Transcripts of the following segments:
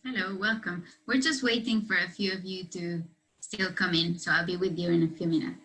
Hello, welcome. We're just waiting for a few of you to still come in, so I'll be with you in a few minutes.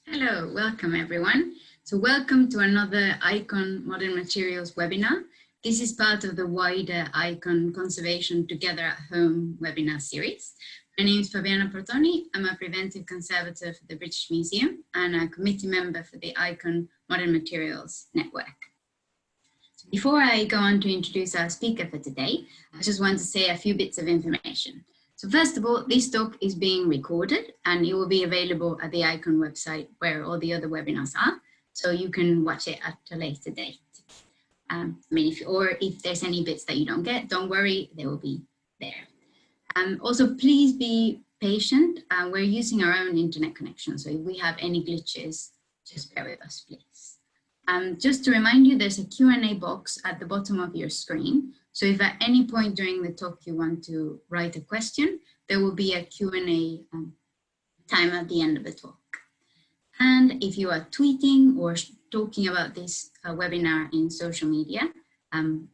Hello, welcome everyone. So welcome to another Icon Modern Materials webinar. This is part of the wider Icon Conservation Together at Home webinar series. My name is Fabiana Portoni. I'm a preventive conservator for the British Museum and a committee member for the Icon Modern Materials Network. So before I go on to introduce our speaker for today, I just want to say a few bits of information. So first of all, this talk is being recorded and it will be available at the Icon website where all the other webinars are, so you can watch it at a later date. If there's any bits that you don't get, don't worry, they will be there. Also, please be patient. We're using our own internet connection, so if we have any glitches, just bear with us, please. Just to remind you, there's a Q&A box at the bottom of your screen. So if at any point during the talk you want to write a question, there will be a Q&A time at the end of the talk. And if you are tweeting or talking about this webinar in social media,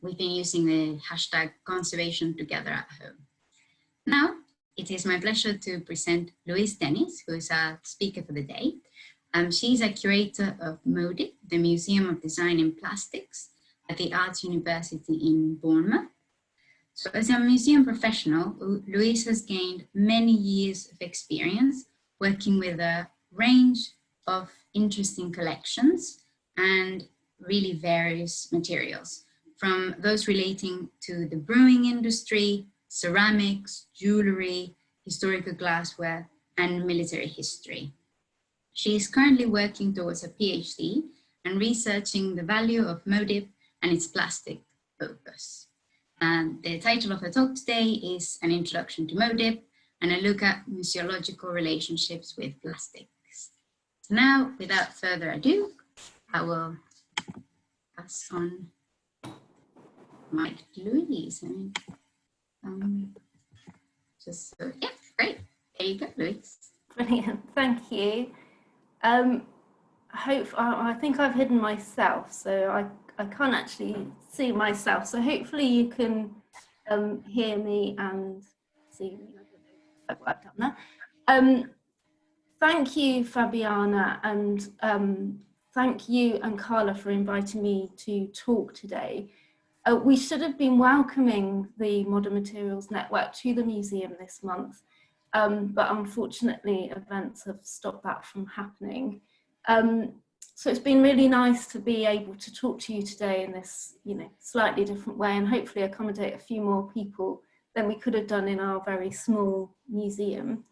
we've been using the hashtag Conservation Together at Home. Now, it is my pleasure to present Louise Dennis, who is our speaker for the day. She's a curator of MoDiP, the Museum of Design in Plastics, at the Arts University in Bournemouth. So as a museum professional, Louise has gained many years of experience working with a range of interesting collections and really various materials, from those relating to the brewing industry, ceramics, jewelry, historical glassware, and military history. She is currently working towards a PhD and researching the value of MoDiP and its plastic focus. And the title of her talk today is An Introduction to MoDiP, and a look at museological relationships with plastics. So now, without further ado, I will pass on mic to Louise. Just so, yeah, great. There you go, Louise. Brilliant, thank you. I think I've hidden myself, so I can't actually see myself. So hopefully you can hear me and see me. I don't know if I've done that. Thank you, Fabiana, and thank you and Carla for inviting me to talk today. We should have been welcoming the Modern Materials Network to the museum this month, but unfortunately events have stopped that from happening. So it's been really nice to be able to talk to you today in this, slightly different way, and hopefully accommodate a few more people than we could have done in our very small museum.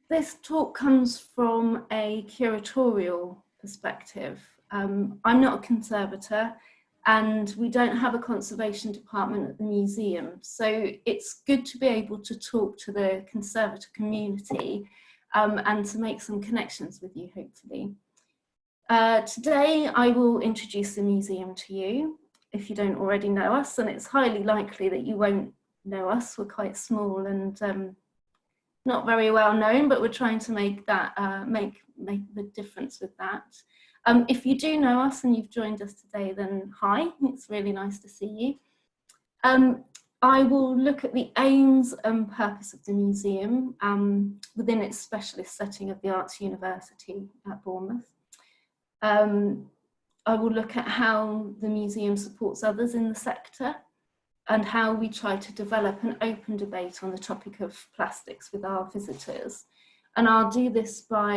This talk comes from a curatorial perspective. I'm not a conservator, and we don't have a conservation department at the museum. So it's good to be able to talk to the conservator community and to make some connections with you, hopefully. Today, I will introduce the museum to you, if you don't already know us, and it's highly likely that you won't know us. We're quite small and not very well known, but we're trying to make that make the difference with that. If you do know us and you've joined us today, then hi, it's really nice to see you. I will look at the aims and purpose of the museum within its specialist setting of the Arts University at Bournemouth. I will look at how the museum supports others in the sector and how we try to develop an open debate on the topic of plastics with our visitors. And I'll do this by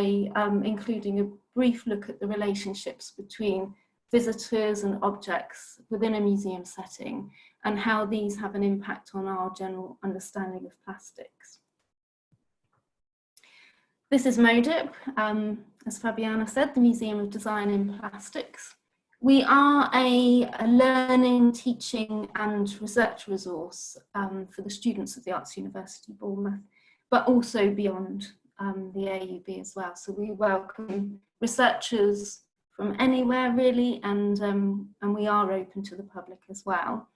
including a brief look at the relationships between visitors and objects within a museum setting and how these have an impact on our general understanding of plastics. This is MoDiP, as Fabiana said, the Museum of Design in Plastics. We are a learning, teaching and research resource for the students of the Arts University Bournemouth, but also beyond the AUB as well. So we welcome researchers from anywhere really, and we are open to the public as well.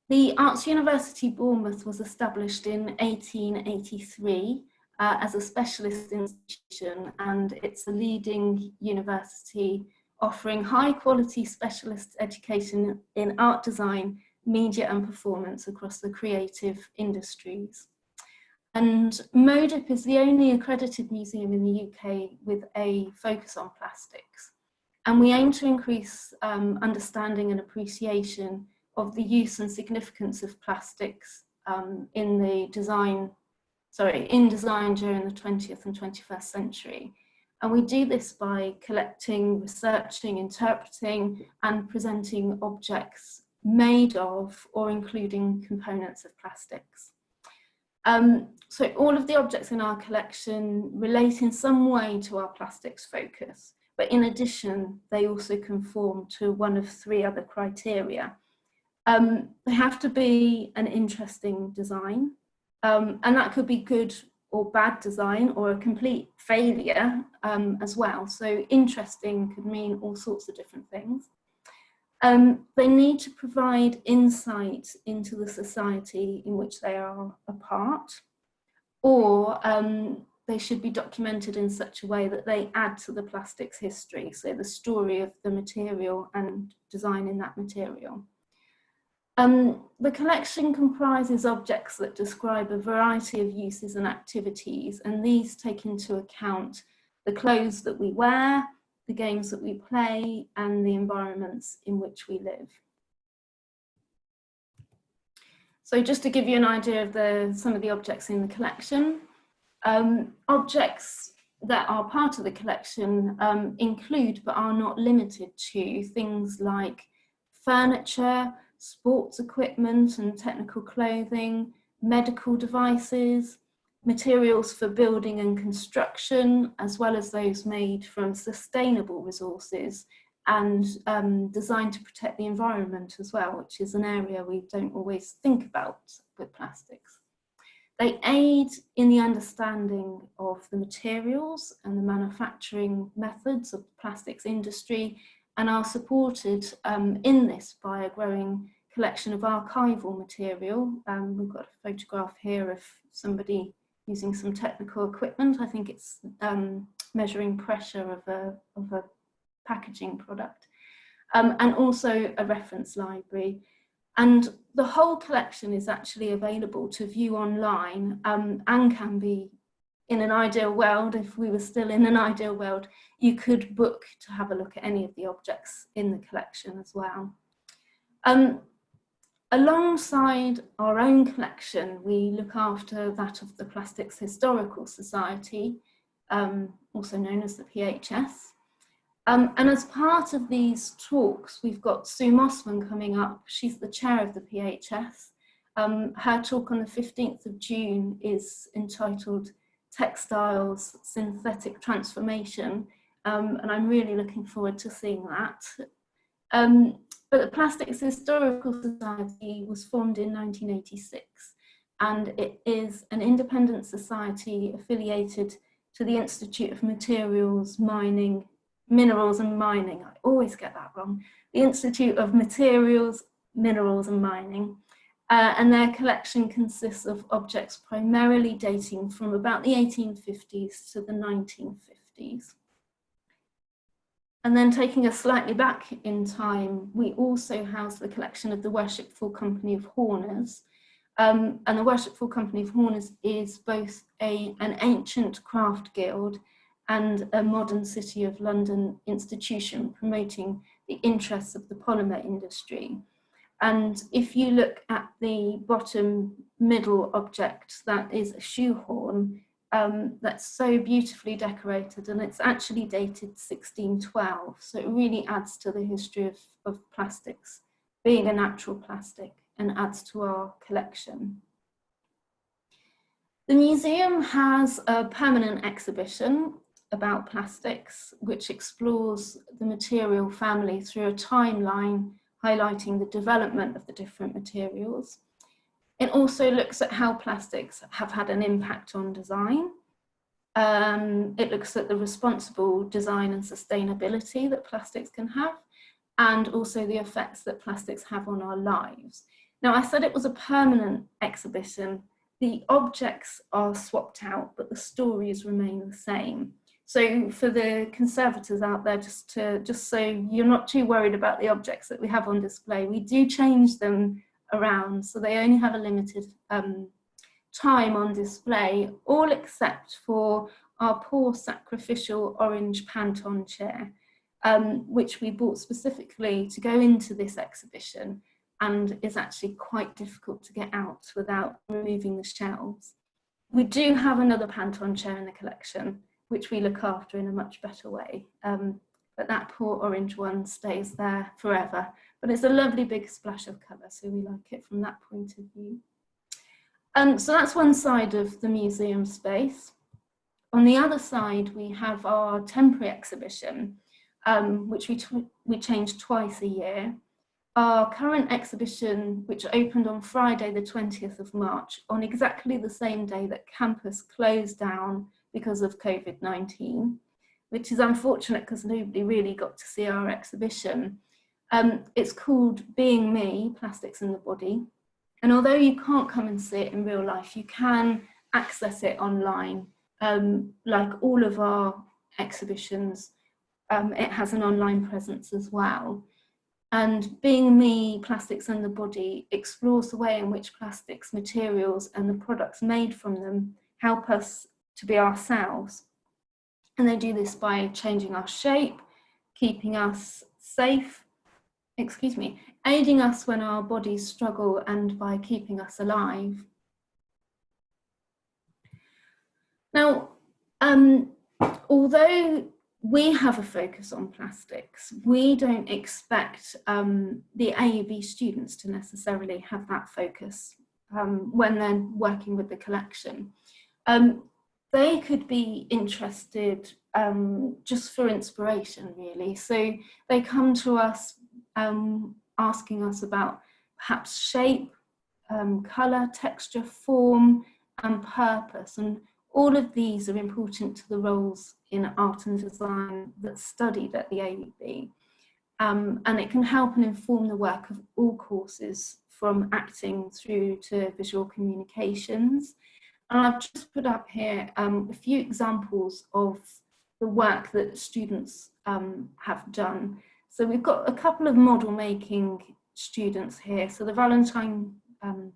The Arts University Bournemouth was established in 1883 as a specialist institution, and it's a leading university offering high quality specialist education in art design, media and performance across the creative industries. And MoDiP is the only accredited museum in the UK with a focus on plastics. And we aim to increase understanding and appreciation of the use and significance of plastics in design during the 20th and 21st century. And we do this by collecting, researching, interpreting, and presenting objects made of or including components of plastics. So all of the objects in our collection relate in some way to our plastics focus, but in addition, they also conform to one of three other criteria. They have to be an interesting design, and that could be good or bad design or a complete failure as well. So interesting could mean all sorts of different things. They need to provide insight into the society in which they are a part, or they should be documented in such a way that they add to the plastics history, so the story of the material and design in that material. The collection comprises objects that describe a variety of uses and activities, and these take into account the clothes that we wear, the games that we play, and the environments in which we live. So just to give you an idea of some of the objects in the collection, objects that are part of the collection include but are not limited to things like furniture, sports equipment and technical clothing, medical devices, materials for building and construction, as well as those made from sustainable resources and designed to protect the environment as well, which is an area we don't always think about with plastics. They aid in the understanding of the materials and the manufacturing methods of the plastics industry, and are supported in this by a growing collection of archival material. We've got a photograph here of somebody using some technical equipment. I think it's measuring pressure of a packaging product, and also a reference library. And the whole collection is actually available to view online, and can be, in an ideal world, if we were still in an ideal world, you could book to have a look at any of the objects in the collection as well. Alongside our own collection, we look after that of the Plastics Historical Society, also known as the PHS. And as part of these talks, we've got Sue Mossman coming up. She's the chair of the PHS. Her talk on the 15th of June is entitled Textiles, Synthetic Transformation, and I'm really looking forward to seeing that. But the Plastics Historical Society was formed in 1986, and it is an independent society affiliated to the Institute of Minerals and Mining. I always get that wrong. The Institute of Materials, Minerals and Mining. And their collection consists of objects primarily dating from about the 1850s to the 1950s. And then taking us slightly back in time, we also house the collection of the Worshipful Company of Horners. And the Worshipful Company of Horners is both an ancient craft guild and a modern City of London institution promoting the interests of the polymer industry. And if you look at the bottom middle object, that is a shoehorn, that's so beautifully decorated, and it's actually dated 1612. So it really adds to the history of plastics being a natural plastic and adds to our collection. The museum has a permanent exhibition about plastics, which explores the material family through a timeline highlighting the development of the different materials. It also looks at how plastics have had an impact on design. It looks at the responsible design and sustainability that plastics can have, and also the effects that plastics have on our lives. Now, I said it was a permanent exhibition. The objects are swapped out, but the stories remain the same. So for the conservators out there, just so you're not too worried about the objects that we have on display, we do change them around, so they only have a limited time on display, all except for our poor sacrificial orange Pantone chair, which we bought specifically to go into this exhibition, and is actually quite difficult to get out without removing the shelves. We do have another Pantone chair in the collection, which we look after in a much better way. But that poor orange one stays there forever. But it's a lovely big splash of colour, so we like it from that point of view. So that's one side of the museum space. On the other side, we have our temporary exhibition, which we change twice a year. Our current exhibition, which opened on Friday, the 20th of March, on exactly the same day that campus closed down because of COVID-19, which is unfortunate because nobody really got to see our exhibition. It's called Being Me, Plastics in the Body. And although you can't come and see it in real life, you can access it online. Like all of our exhibitions, it has an online presence as well. And Being Me, Plastics in the Body explores the way in which plastics, materials, and the products made from them help us to be ourselves. And they do this by changing our shape, keeping us safe, aiding us when our bodies struggle, and by keeping us alive. Now, although we have a focus on plastics, we don't expect the AUB students to necessarily have that focus when they're working with the collection. They could be interested just for inspiration, really. So they come to us asking us about perhaps shape, colour, texture, form, and purpose. And all of these are important to the roles in art and design that's studied at the AUB. And it can help and inform the work of all courses, from acting through to visual communications. And I've just put up here a few examples of the work that students have done. So we've got a couple of model making students here. So the Valentine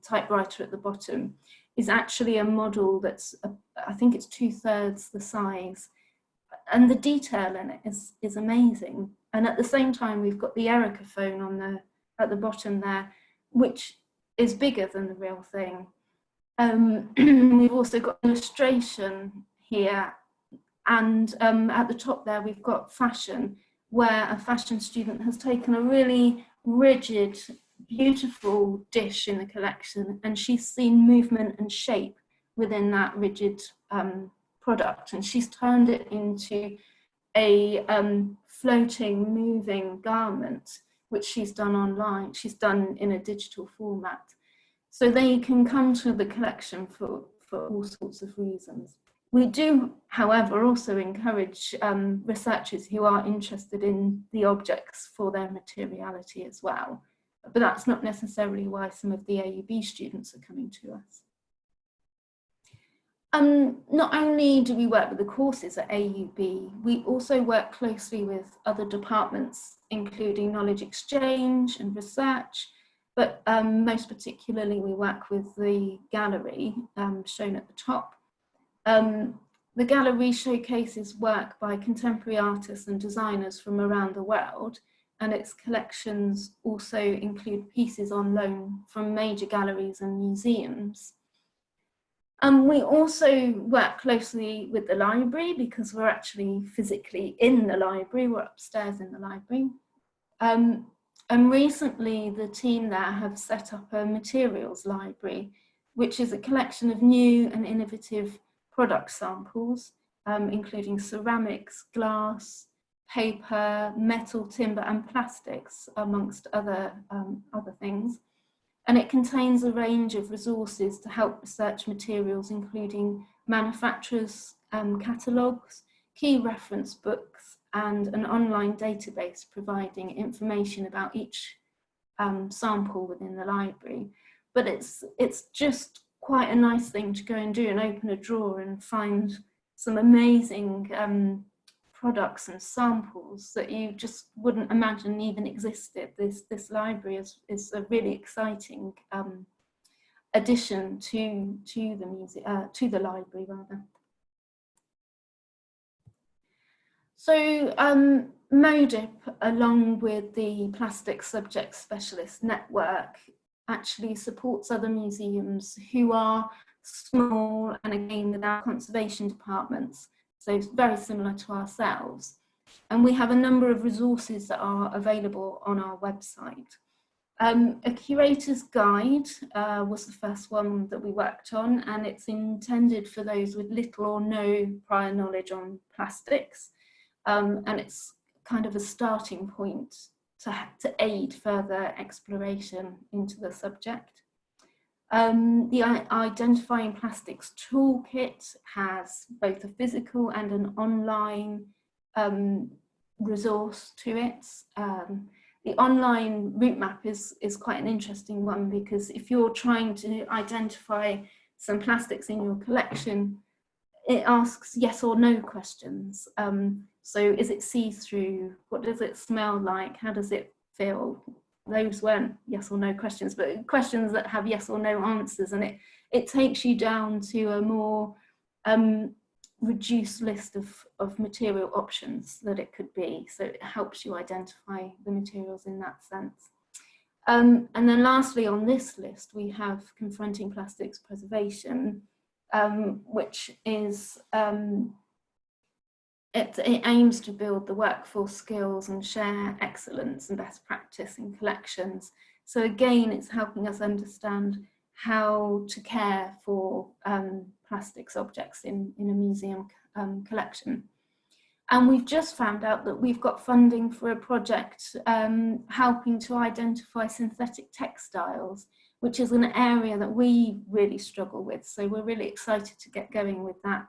typewriter at the bottom is actually a model that's, I think it's 2/3 the size. And the detail in it is amazing. And at the same time, we've got the Erica phone at the bottom there, which is bigger than the real thing. We've also got illustration here, and at the top there we've got fashion, where a fashion student has taken a really rigid, beautiful dish in the collection, and she's seen movement and shape within that rigid product, and she's turned it into a floating, moving garment, which she's done online. She's done in a digital format. So they can come to the collection for all sorts of reasons. We do, however, also encourage researchers who are interested in the objects for their materiality as well. But that's not necessarily why some of the AUB students are coming to us. Not only do we work with the courses at AUB, we also work closely with other departments, including knowledge exchange and research, but most particularly we work with the gallery shown at the top. The gallery showcases work by contemporary artists and designers from around the world, and its collections also include pieces on loan from major galleries and museums. We also work closely with the library because we're actually physically in the library, we're upstairs in the library. And recently the team there have set up a materials library, which is a collection of new and innovative product samples, including ceramics, glass, paper, metal, timber and plastics, amongst other things. And it contains a range of resources to help research materials, including manufacturers' catalogues, key reference books, and an online database providing information about each sample within the library. But it's just quite a nice thing to go and do and open a drawer and find some amazing products and samples that you just wouldn't imagine even existed. This library is a really exciting addition to the library rather. So MoDiP, along with the Plastic Subject Specialist Network, actually supports other museums who are small and again without conservation departments. So it's very similar to ourselves. And we have a number of resources that are available on our website. A curator's guide was the first one that we worked on, and it's intended for those with little or no prior knowledge on plastics. And it's kind of a starting point to aid further exploration into the subject. The Identifying Plastics Toolkit has both a physical and an online resource to it. The online route map is quite an interesting one, because if you're trying to identify some plastics in your collection, it asks yes or no questions. So is it see-through? What does it smell like? How does it feel? Those weren't yes or no questions, but questions that have yes or no answers, and it takes you down to a more reduced list of material options that it could be. So it helps you identify the materials in that sense. And then lastly on this list, we have Confronting Plastics Preservation, which is, it aims to build the workforce skills and share excellence and best practice in collections. So again, it's helping us understand how to care for plastics objects in a museum collection. And we've just found out that we've got funding for a project helping to identify synthetic textiles, which is an area that we really struggle with. So we're really excited to get going with that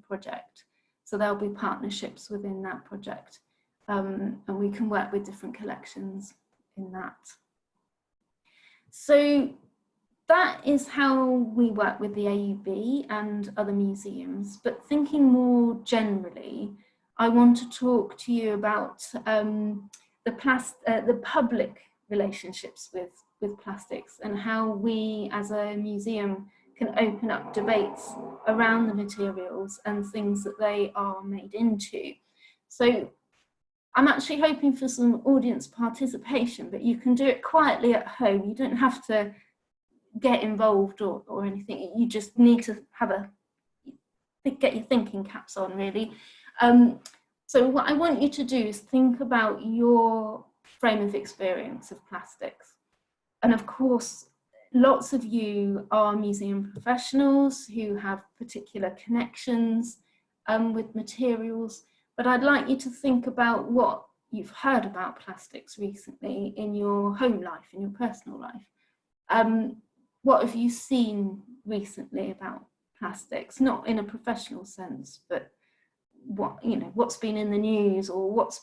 project. So there'll be partnerships within that project, and we can work with different collections in that. So that is how we work with the AUB and other museums. But thinking more generally, I want to talk to you about the public relationships with plastics, and how we as a museum can open up debates around the materials and things that they are made into. So I'm actually hoping for some audience participation, but you can do it quietly at home. You don't have to get involved or anything. You just need to have get your thinking caps on, really. So what I want you to do is think about your frame of experience of plastics. And of course, lots of you are museum professionals who have particular connections with materials, but I'd like you to think about what you've heard about plastics recently in your home life, in your personal life. What have you seen recently about plastics? Not in a professional sense, but what's been in the news, or what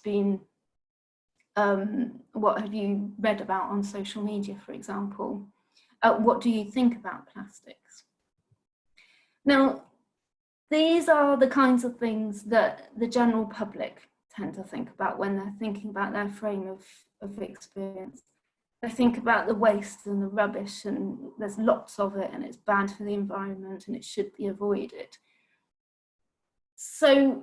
have you read about on social media, for example? What do you think about plastics? Now, these are the kinds of things that the general public tend to think about when they're thinking about their frame of experience. They think about the waste and the rubbish, and there's lots of it, and it's bad for the environment, and it should be avoided. So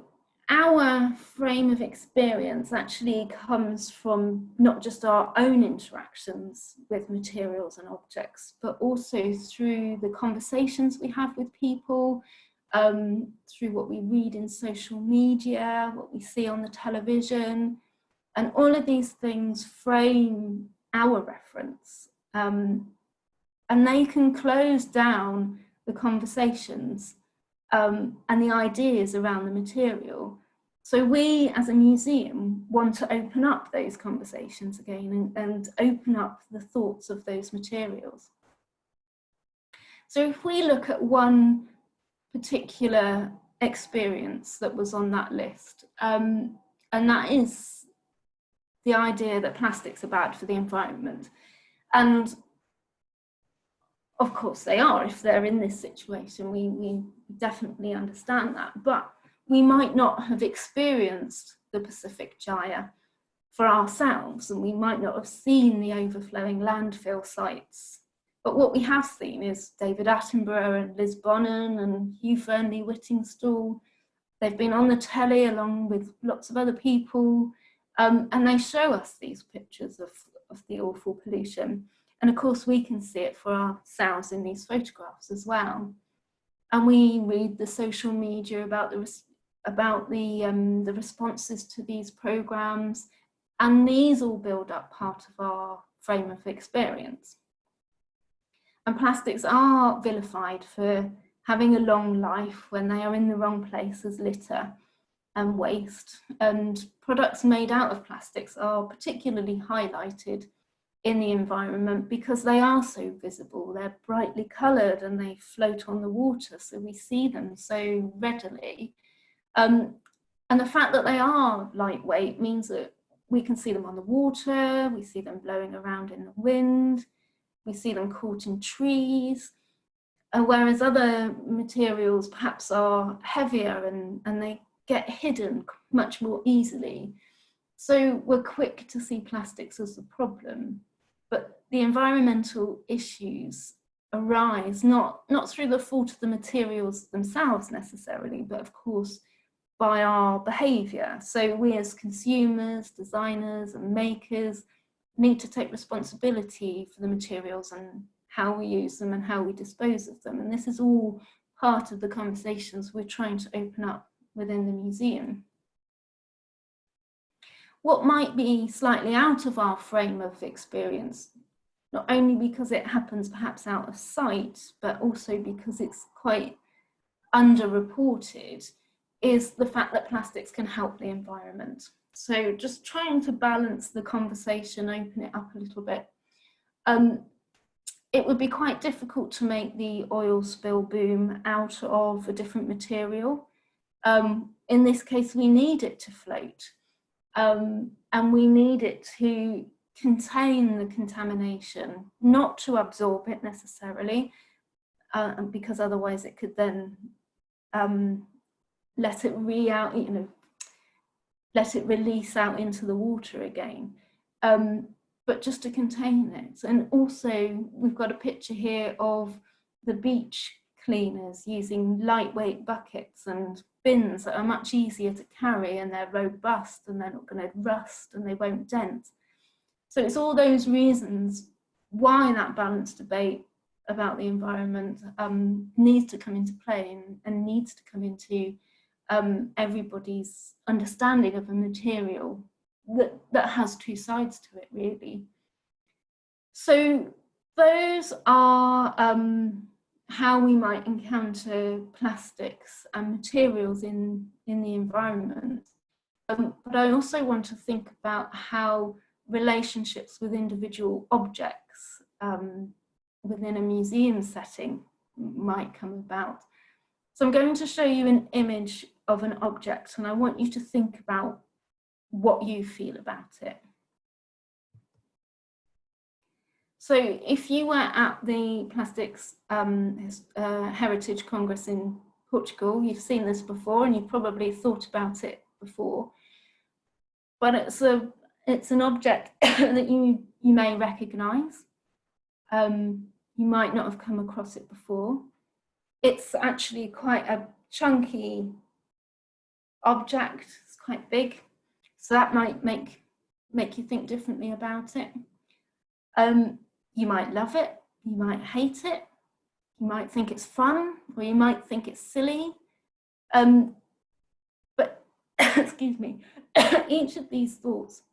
our frame of experience actually comes from not just our own interactions with materials and objects, but also through the conversations we have with people, through what we read in social media, what we see on the television, and all of these things frame our reference, and they can close down the conversations and the ideas around the material. So we as a museum want to open up those conversations again and open up the thoughts of those materials. So if we look at one particular experience that was on that list, and that is the idea that plastics are bad for the environment. And of course they are, if they're in this situation. We definitely understand that, but we might not have experienced the Pacific Gyre for ourselves, and we might not have seen the overflowing landfill sites. But what we have seen is David Attenborough and Liz Bonnen and Hugh Fearnley-Whittingstall. They've been on the telly along with lots of other people, and they show us these pictures of the awful pollution. And of course, we can see it for ourselves in these photographs as well. And we read the social media about the responses to these programs, and these all build up part of our frame of experience. And plastics are vilified for having a long life when they are in the wrong place as litter and waste. And products made out of plastics are particularly highlighted in the environment because they are so visible. They're brightly coloured and they float on the water, so we see them so readily. And the fact that they are lightweight means that we can see them on the water, we see them blowing around in the wind, we see them caught in trees, whereas other materials perhaps are heavier and they get hidden much more easily. So we're quick to see plastics as the problem, but the environmental issues arise not through the fault of the materials themselves necessarily, but of course by our behaviour. So we as consumers, designers and makers need to take responsibility for the materials and how we use them and how we dispose of them. And this is all part of the conversations we're trying to open up within the museum. What might be slightly out of our frame of experience, not only because it happens perhaps out of sight, but also because it's quite underreported, is the fact that plastics can help the environment. So just trying to balance the conversation, open it up a little bit. it would be quite difficult to make the oil spill boom out of a different material. In this case, we need it to float, and we need it to contain the contamination, not to absorb it necessarily, because otherwise it could then let it let it release out into the water again. But just to contain it. And also we've got a picture here of the beach cleaners using lightweight buckets and bins that are much easier to carry, and they're robust and they're not going to rust and they won't dent. So it's all those reasons why that balanced debate about the environment needs to come into play and needs to come into everybody's understanding of a material that has two sides to it, really. So those are how we might encounter plastics and materials in the environment. But I also want to think about how relationships with individual objects within a museum setting might come about. So I'm going to show you an image of an object, and I want you to think about what you feel about it. So if you were at the Plastics Heritage Congress in Portugal, you've seen this before and you've probably thought about it before, but it's an object that you may recognise. You might not have come across it before. It's actually quite a chunky object, it's quite big. So that might make you think differently about it. You might love it, you might hate it, you might think it's fun, or you might think it's silly. But, excuse me, each of these thoughts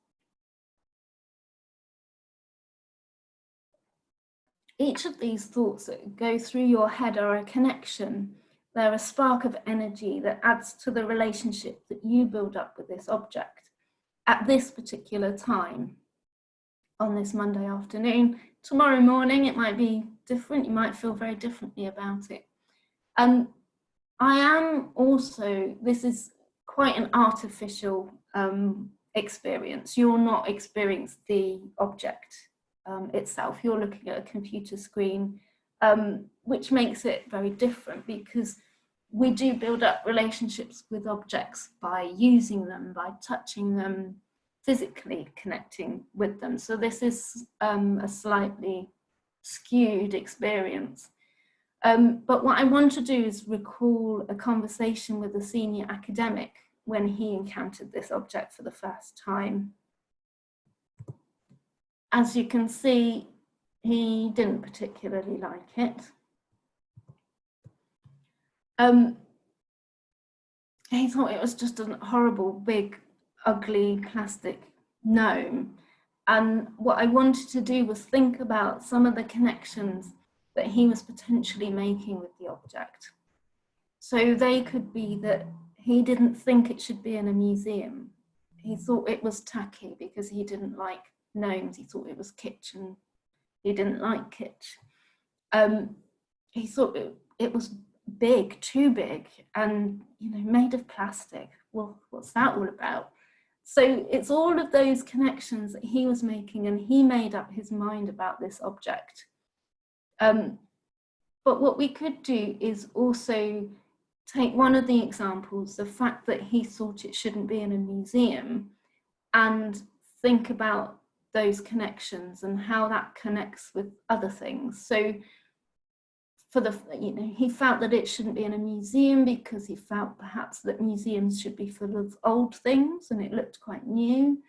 that go through your head are a connection. They're a spark of energy that adds to the relationship that you build up with this object at this particular time on this Monday afternoon. Tomorrow morning it might be different, you might feel very differently about it. I am also, this is quite an artificial experience. You're not experiencing the object itself, you're looking at a computer screen, which makes it very different, because we do build up relationships with objects by using them, by touching them, physically connecting with them. So this is a slightly skewed experience. But what I want to do is recall a conversation with a senior academic when he encountered this object for the first time. As you can see, he didn't particularly like it. He thought it was just a horrible, big, ugly plastic gnome. And what I wanted to do was think about some of the connections that he was potentially making with the object. So they could be that he didn't think it should be in a museum. He thought it was tacky because he didn't like gnomes. He thought it was kitsch and he didn't like kitsch. He thought it was big, too big, and made of plastic. Well, what's that all about? So it's all of those connections that he was making, and he made up his mind about this object. But what we could do is also take one of the examples, the fact that he thought it shouldn't be in a museum, and think about those connections and how that connects with other things. So he felt that it shouldn't be in a museum because he felt perhaps that museums should be full of old things and it looked quite new.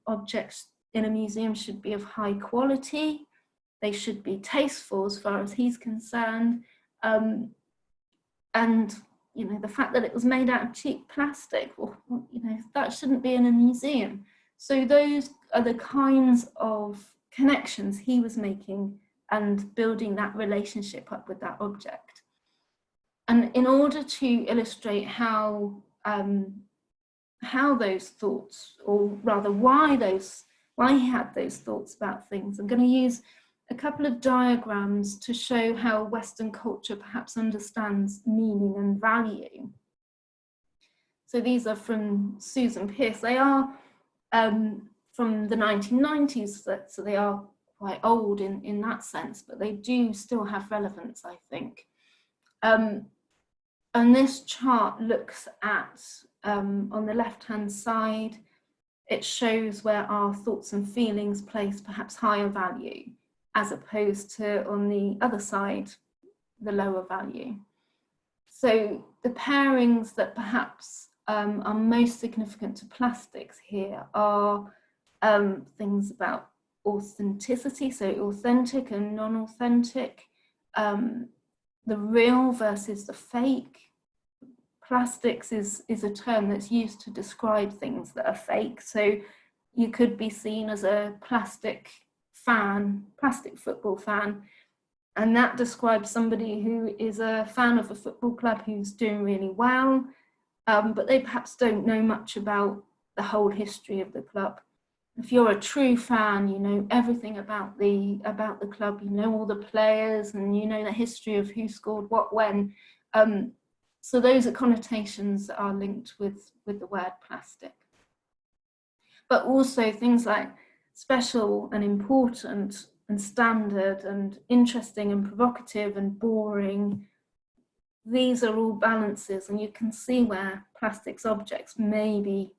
Objects in a museum should be of high quality. They should be tasteful as far as he's concerned. And the fact that it was made out of cheap plastic, well, that shouldn't be in a museum. So those are the kinds of connections he was making and building that relationship up with that object. And in order to illustrate how those thoughts, or rather why he had those thoughts about things, I'm going to use a couple of diagrams to show how Western culture perhaps understands meaning and value. So these are from Susan Pearce. They are from the 1990s, so they are quite old in that sense, but they do still have relevance, I think. And this chart looks at, on the left-hand side, it shows where our thoughts and feelings place perhaps higher value, as opposed to, on the other side, the lower value. So the pairings that perhaps are most significant to plastics here are things about authenticity, so authentic and non-authentic, the real versus the fake. Plastics is a term that's used to describe things that are fake. So you could be seen as a plastic football fan, and that describes somebody who is a fan of a football club who's doing really well, but they perhaps don't know much about the whole history of the club. If you're a true fan, you know everything about the club, you know all the players, and you know the history of who scored what when. So those are connotations that are linked with the word plastic. But also things like special and important and standard and interesting and provocative and boring. These are all balances, and you can see where plastics objects maybe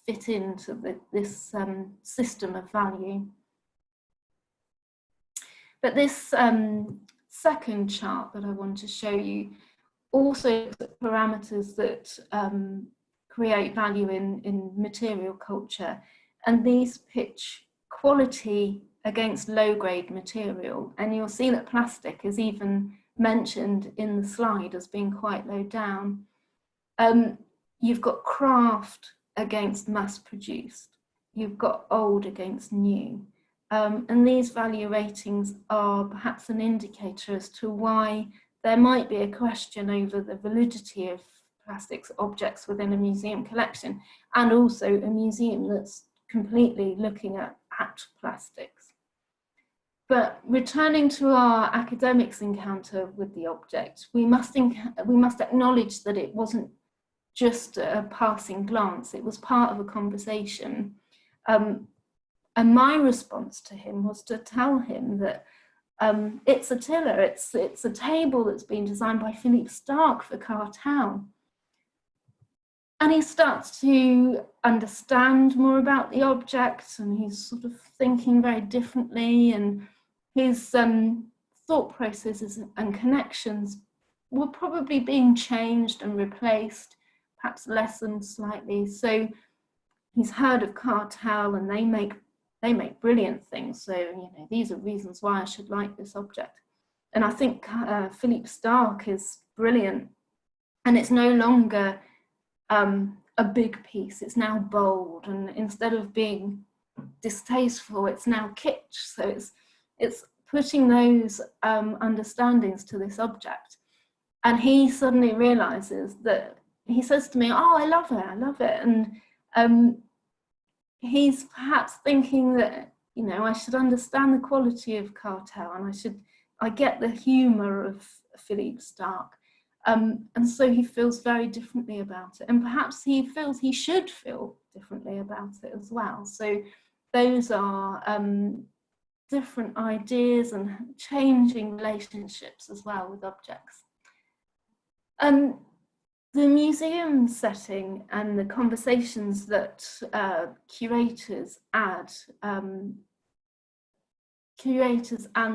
fit into this system of value. But this second chart that I want to show you also looks at parameters that create value in material culture, and these pitch quality against low-grade material, and you'll see that plastic is even mentioned in the slide as being quite low down. You've got craft against mass-produced, you've got old against new, and these value ratings are perhaps an indicator as to why there might be a question over the validity of plastics objects within a museum collection, and also a museum that's completely looking at plastics. But returning to our academics' encounter with the object, we must acknowledge that it wasn't just a passing glance, it was part of a conversation. And my response to him was to tell him that it's a tiller, it's a table that's been designed by Philippe Starck for Cartel. And he starts to understand more about the object, and he's sort of thinking very differently, and his thought processes and connections were probably being changed and replaced, perhaps lessened slightly. So he's heard of Cartel, and they make brilliant things. So, you know, these are reasons why I should like this object. And I think Philippe Starck is brilliant. And it's no longer a big piece, it's now bold. And instead of being distasteful, it's now kitsch. So it's putting those understandings to this object. And he suddenly realizes that, he says to me, oh, I love it. And he's perhaps thinking that, you know, I should understand the quality of Cartel, and I get the humor of Philippe Starck. And so he feels very differently about it. And perhaps he feels he should feel differently about it as well. So those are different ideas and changing relationships as well with objects. The museum setting and the conversations that curators and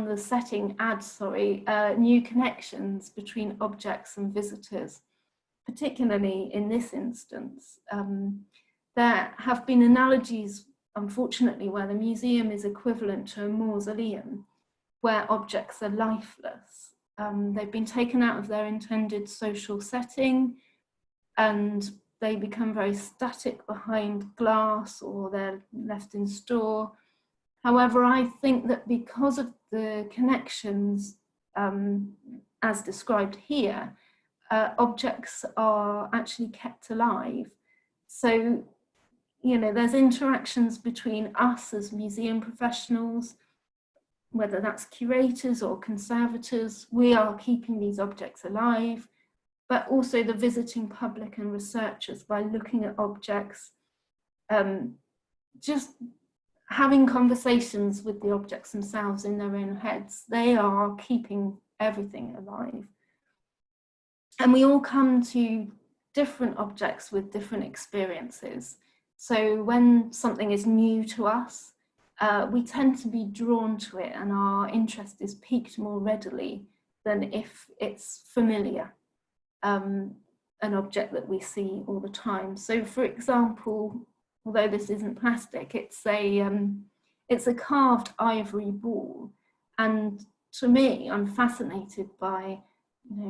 the setting add, new connections between objects and visitors, particularly in this instance. There have been analogies, unfortunately, where the museum is equivalent to a mausoleum, where objects are lifeless. They've been taken out of their intended social setting, and they become very static behind glass, or they're left in store. However, I think that because of the connections as described here, objects are actually kept alive. So, you know, there's interactions between us as museum professionals, whether that's curators or conservators, we are keeping these objects alive, but also the visiting public and researchers by looking at objects, just having conversations with the objects themselves in their own heads. They are keeping everything alive. And we all come to different objects with different experiences. So when something is new to us, we tend to be drawn to it and our interest is piqued more readily than if it's familiar, an object that we see all the time. So for example, although this isn't plastic, it's a carved ivory ball. And to me, I'm fascinated by,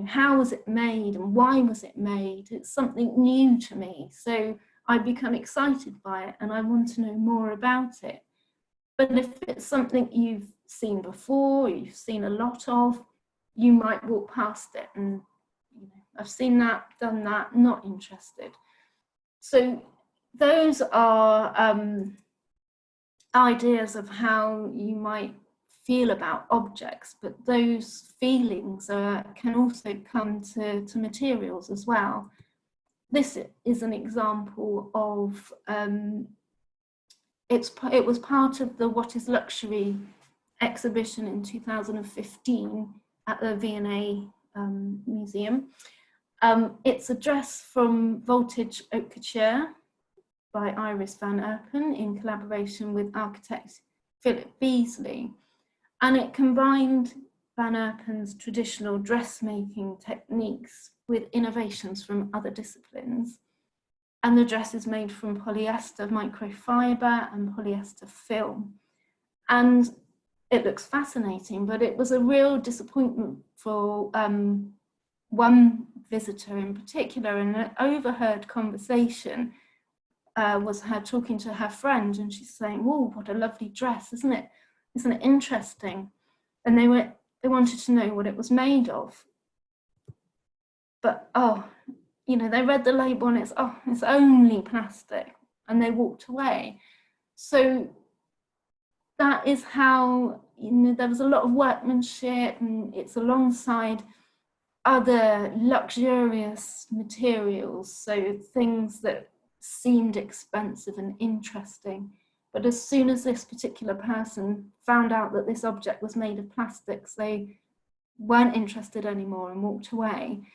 how was it made and why was it made? It's something new to me. So I become excited by it and I want to know more about it. But if it's something you've seen before, you've seen a lot of, you might walk past it and, I've seen that, done that, not interested. So those are ideas of how you might feel about objects, but those feelings can also come to materials as well. This is an example of, it was part of the What is Luxury exhibition in 2015 at the V&A Museum. It's a dress from Voltage Haute Couture by Iris van Erpen in collaboration with architect Philip Beasley. And it combined Van Erpen's traditional dressmaking techniques with innovations from other disciplines. And the dress is made from polyester microfiber and polyester film. And it looks fascinating, but it was a real disappointment for one visitor in particular. And an overheard conversation was her talking to her friend, and she's saying, "Oh, what a lovely dress, isn't it? Isn't it interesting?" And they wanted to know what it was made of. But they read the label and it's only plastic, and they walked away. So that is how, there was a lot of workmanship, and it's alongside other luxurious materials, so things that seemed expensive and interesting. But as soon as this particular person found out that this object was made of plastics, they weren't interested anymore and walked away.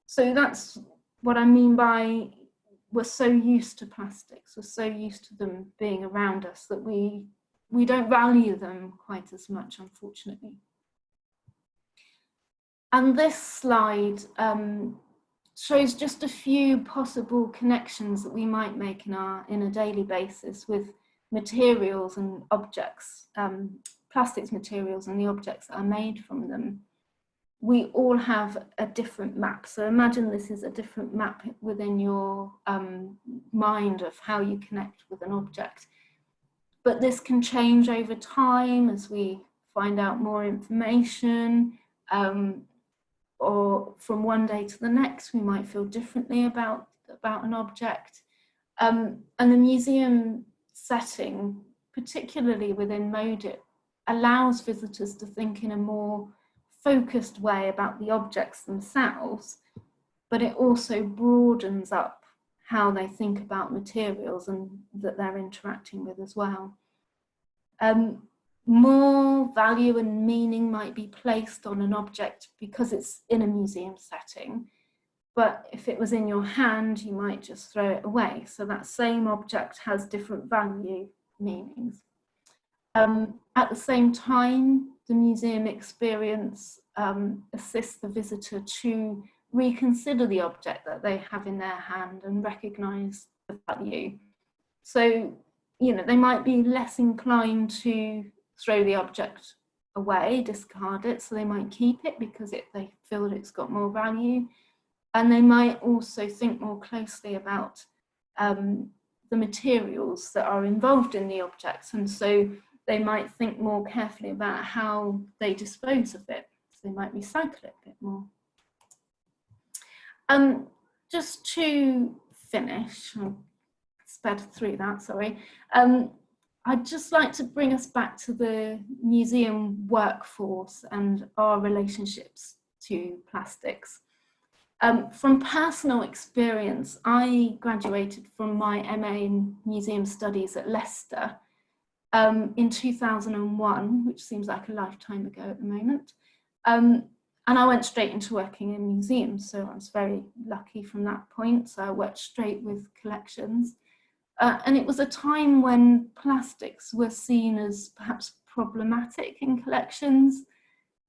So that's what I mean by we're so used to plastics, we're so used to them being around us that we don't value them quite as much, unfortunately. And this slide shows just a few possible connections that we might make in a daily basis with materials and objects, plastics materials and the objects that are made from them. We all have a different map. So imagine this is a different map within your mind of how you connect with an object. But this can change over time as we find out more information, or from one day to the next, we might feel differently about an object. And the museum setting, particularly within MoDiP, allows visitors to think in a more focused way about the objects themselves, but it also broadens up how they think about materials and that they're interacting with as well. More value and meaning might be placed on an object because it's in a museum setting, but if it was in your hand, you might just throw it away. So that same object has different value meanings. At the same time, the museum experience assists the visitor to reconsider the object that they have in their hand and recognise the value. So, they might be less inclined to throw the object away, discard it, so they might keep it because they feel that it's got more value. And they might also think more closely about the materials that are involved in the objects, and so they might think more carefully about how they dispose of it. So they might recycle it a bit more. Just to finish, I'll sped through that, sorry. I'd just like to bring us back to the museum workforce and our relationships to plastics. From personal experience, I graduated from my MA in Museum Studies at Leicester in 2001, which seems like a lifetime ago at the moment. And I went straight into working in museums, so I was very lucky from that point. So I worked straight with collections. And it was a time when plastics were seen as perhaps problematic in collections.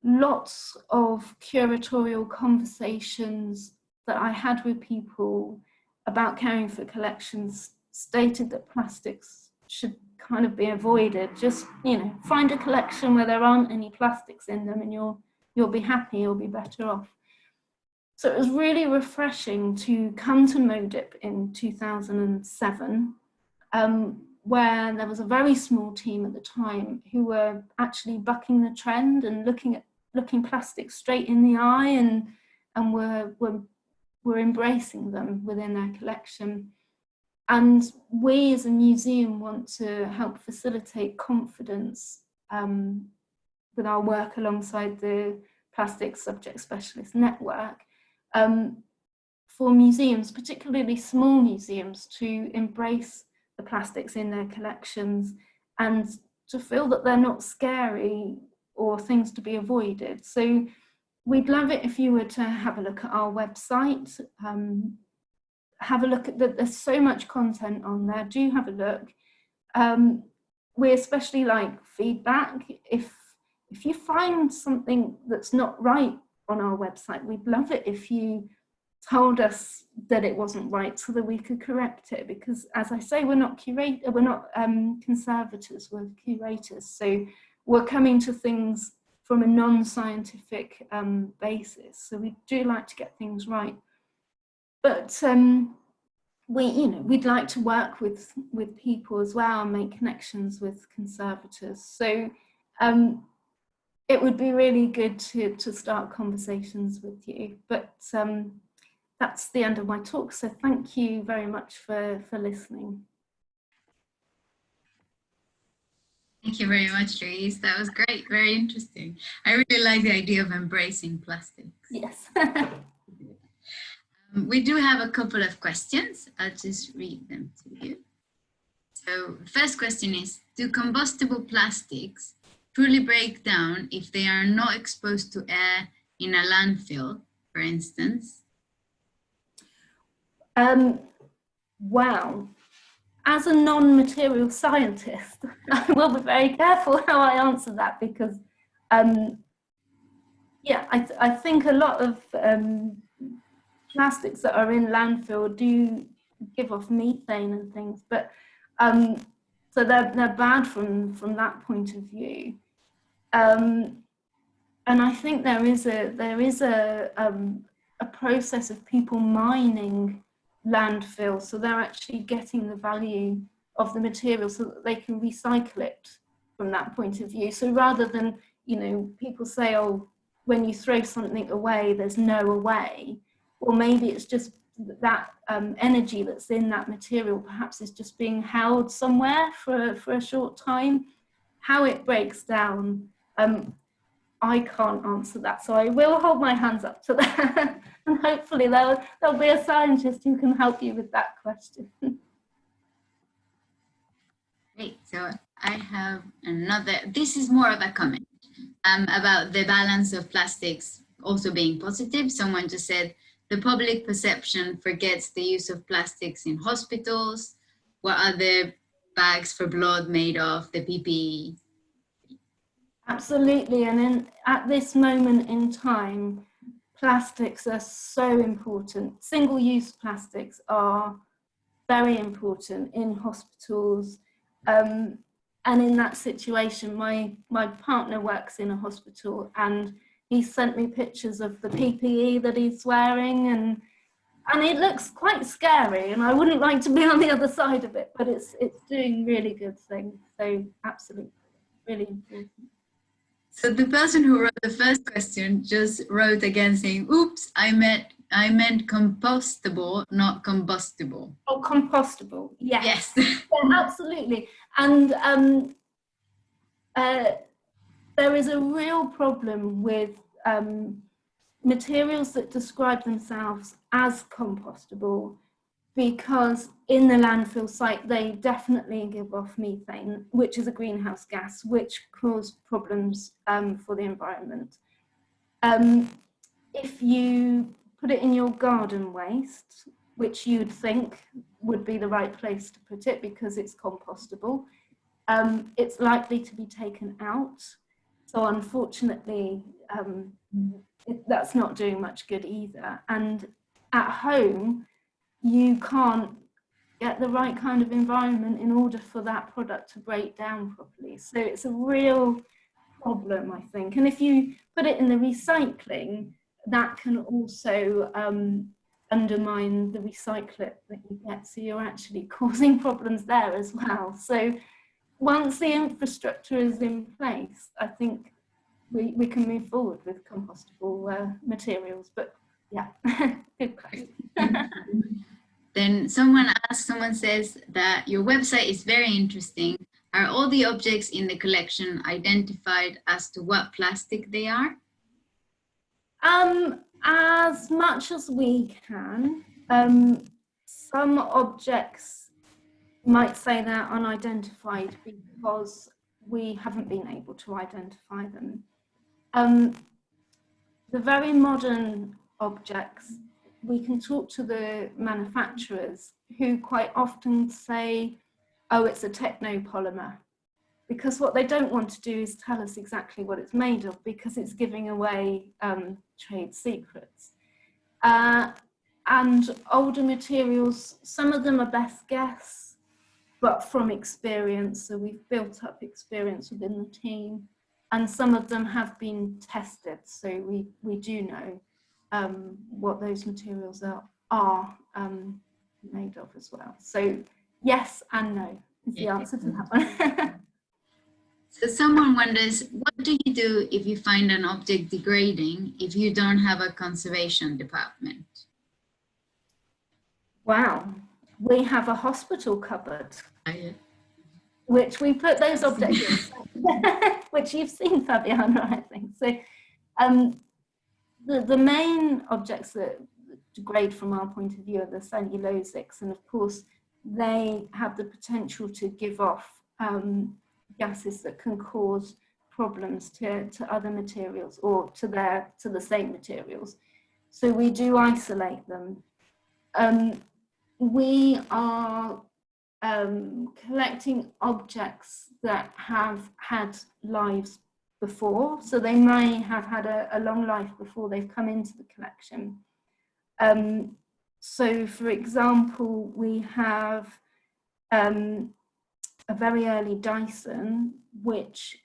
Lots of curatorial conversations that I had with people about caring for collections stated that plastics should kind of be avoided. Just, you know, find a collection where there aren't any plastics in them and you'll be happy, you'll be better off. So it was really refreshing to come to MoDiP in 2007, where there was a very small team at the time who were actually bucking the trend and looking plastics straight in the eye and were embracing them within their collection. And we as a museum want to help facilitate confidence with our work alongside the Plastic Subject Specialist Network for museums, particularly small museums, to embrace the plastics in their collections and to feel that they're not scary or things to be avoided. So we'd love it if you were to have a look at our website, have a look at there's so much content on there. Do have a look. We especially like feedback. If you find something that's not right on our website, we'd love it if you told us that it wasn't right so that we could correct it. Because as I say, we're not conservators, we're curators. So we're coming to things from a non-scientific basis. So we do like to get things right. But we'd like to work with people as well and make connections with conservators. So it would be really good to start conversations with you. But that's the end of my talk. So thank you very much for listening. Thank you very much, Louise. That was great, very interesting. I really like the idea of embracing plastics. Yes. We do have a couple of questions. I'll just read them to you. So the first question is, do combustible plastics truly break down if they are not exposed to air in a landfill, for instance? Well, as a non-material scientist, I will be very careful how I answer that because, yeah, I think a lot of plastics that are in landfill do give off methane and things, but so they're bad from that point of view. And I think there is a process of people mining landfill, so they're actually getting the value of the material so that they can recycle it from that point of view. So rather than, you know, people say, oh, when you throw something away, there's no away. Or maybe it's just that energy that's in that material perhaps is just being held somewhere for a short time. How it breaks down, I can't answer that, so I will hold my hands up to that. And hopefully there'll be a scientist who can help you with that question. Great, so I have another, this is more of a comment about the balance of plastics also being positive. Someone just said, the public perception forgets the use of plastics in hospitals. What are the bags for blood made of, the PPE? Absolutely, and at this moment in time, plastics are so important. Single-use plastics are very important in hospitals. And in that situation, my partner works in a hospital and he sent me pictures of the PPE that he's wearing and it looks quite scary and I wouldn't like to be on the other side of it, but it's doing really good things. So absolutely, really important. So the person who wrote the first question just wrote again saying, oops, I meant I meant compostable, not combustible. Oh, compostable. Yes. Yes. Yeah, absolutely. And there is a real problem with materials that describe themselves as compostable, because in the landfill site they definitely give off methane, which is a greenhouse gas, which cause problems for the environment. If you put it in your garden waste, which you'd think would be the right place to put it because it's compostable, it's likely to be taken out. So unfortunately, that's not doing much good either. And at home, you can't get the right kind of environment in order for that product to break down properly. So it's a real problem, I think. And if you put it in the recycling, that can also undermine the recyclate that you get. So you're actually causing problems there as well. So once the infrastructure is in place, I think we can move forward with compostable materials. But yeah, good question. Then someone says that your website is very interesting. Are all the objects in the collection identified as to what plastic they are? As much as we can. Some objects might say they're unidentified because we haven't been able to identify them. The very modern objects, we can talk to the manufacturers who quite often say, oh, it's a technopolymer, because what they don't want to do is tell us exactly what it's made of, because it's giving away trade secrets. And older materials, some of them are best guess, but from experience, so we've built up experience within the team, and some of them have been tested, so we do know what those materials are made of as well. So yes and no is the answer to that one. So someone wonders, what do you do if you find an object degrading if you don't have a conservation department? Wow, we have a hospital cupboard, which we put those objects in, which you've seen, Fabiana, I think. So the main objects that degrade from our point of view are the cellulosics, and of course they have the potential to give off gases that can cause problems to other materials or to the same materials. So we do isolate them. We are collecting objects that have had lives before, so they may have had a long life before they've come into the collection. So for example, we have a very early Dyson, which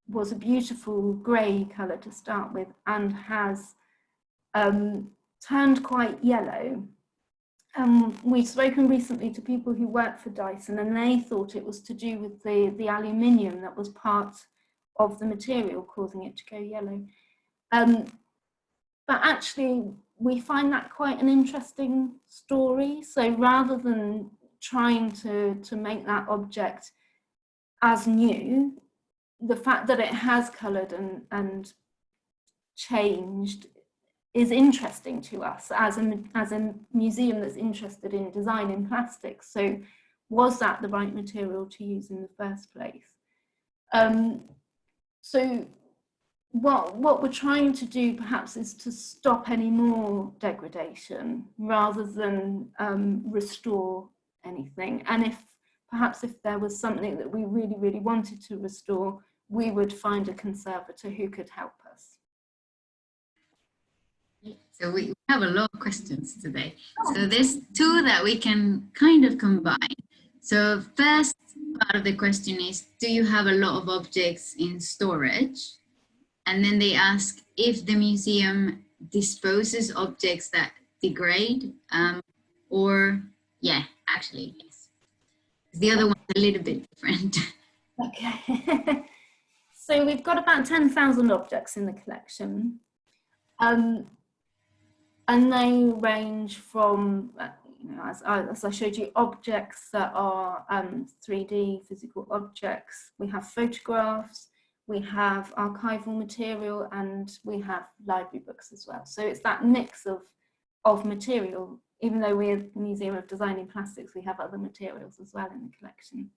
was a beautiful grey colour to start with and has turned quite yellow. We've spoken recently to people who work for Dyson, and they thought it was to do with the aluminium that was part of the material causing it to go yellow. But actually, we find that quite an interesting story. So rather than trying to make that object as new, the fact that it has coloured and changed is interesting to us as a museum that's interested in design in plastics. So was that the right material to use in the first place? So what we're trying to do perhaps is to stop any more degradation rather than restore anything. And perhaps if there was something that we really, really wanted to restore, we would find a conservator who could help us. So we have a lot of questions today. So there's two that we can kind of combine. So first part of the question is, do you have a lot of objects in storage? And then they ask if the museum disposes objects that degrade, or yeah, actually, yes. The other one's a little bit different. Okay. So we've got about 10,000 objects in the collection. And they range from, you know, as I showed you, objects that are 3D physical objects. We have photographs, we have archival material, and we have library books as well. So it's that mix of material. Even though we're the Museum of Design in Plastics, we have other materials as well in the collection.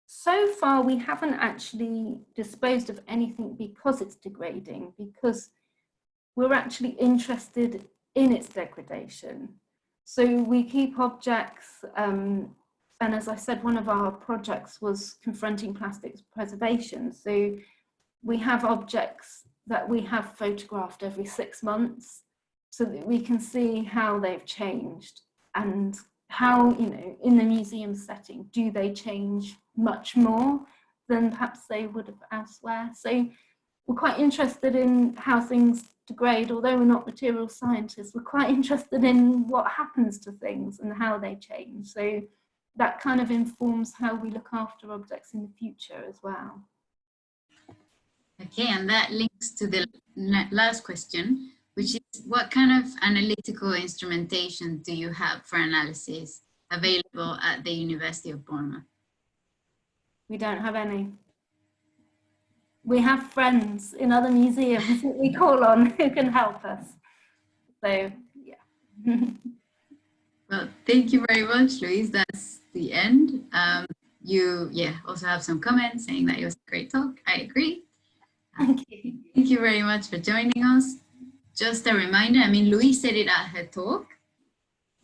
So far, we haven't actually disposed of anything because it's degrading, because we're actually interested in its degradation. So we keep objects, and as I said, one of our projects was confronting plastics preservation. So we have objects that we have photographed every 6 months so that we can see how they've changed and how, you know, in the museum setting, do they change much more than perhaps they would have elsewhere. So we're quite interested in how things degrade. Although we're not material scientists, we're quite interested in what happens to things and how they change. So that kind of informs how we look after objects in the future as well. Okay, and that links to the last question, which is what kind of analytical instrumentation do you have for analysis available at the University of Bournemouth? We don't have any. We have friends in other museums that we call on who can help us. So, yeah. Well, thank you very much, Louise. That's the end. You also have some comments saying that it was a great talk. I agree. Thank you. Thank you very much for joining us. Just a reminder, I mean, Louise said it at her talk,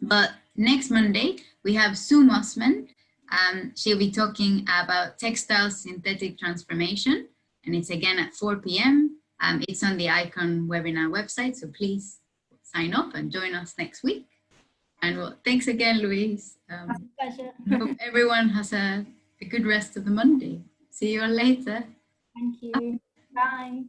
but next Monday we have Sue Mossman. She'll be talking about textile synthetic transformation, and it's again at 4 p.m. It's on the ICON webinar website, so please sign up and join us next week. And well, thanks again, Louise. It's a pleasure. I hope everyone has a good rest of the Monday. See you all later. Thank you. Bye.